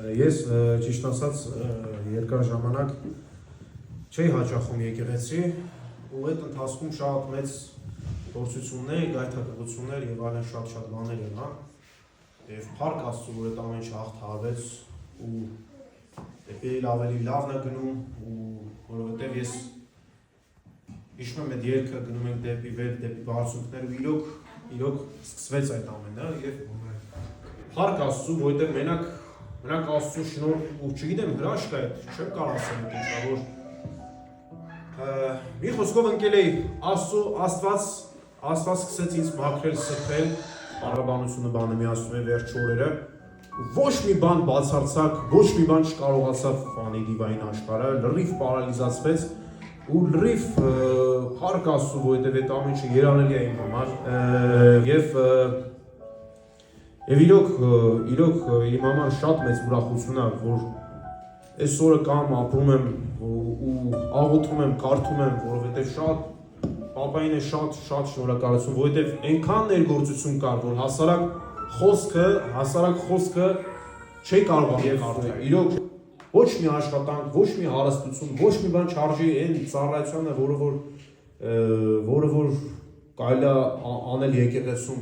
Ես ճիշտ ասած երկար ժամանակ չէի հաճախում եկեղեցի ու այդ ընթացքում շատ մեծ փորձություններ, գայթակղություններ եւ այլն շատ բաներ եղան եւ փառք Աստծո, որ այդ ամեն ինչը հաղթահարվեց ու դեպի ավելի լավն է գնում ու որովհետեւ ես հիշում եմ այդ երգը գնում ենք դեպի վեր, դեպի բարձունքներ ու իրոք սկսվեց այդ ամենը եւ փառք Աստծո, որովհետեւ մենակ Աստծո շնորհ ու չգիտեմ հրաշք է, չեմ կարող ասել ինչա որ մի խոսքով ընկել էի Աստված սկսեց ինձ մաքրել, սփռել, առաբանությունը բանը միացնում է վերջ օրերը ոչ մի բան բացարձակ, ոչ մի բան չկարողացավ ֆանի դիվային աշխարհը, լրիվ պարալիզացվեց ու լրիվ փառք Աստծո, որովհետև այդ ամեն ինչը երանելի է իմ համար եւ իրոք իմ համար շատ մեծ ուրախություն է, որ այսօրը կամ ապրում եմ ու աղոթում եմ, կարդում եմ, որովհետև շատ Պապային է շատ շնորհակալություն, որովհետև այնքան ներգործություն կար, որ հասարակ խոսքը չի կարող կարդալ։ Իրոք ոչ մի աշխատանք, ոչ մի հարստություն, ոչ մի բան չարժի այն ծառայությանը, որը որ կարելի է անել եկեղեցում։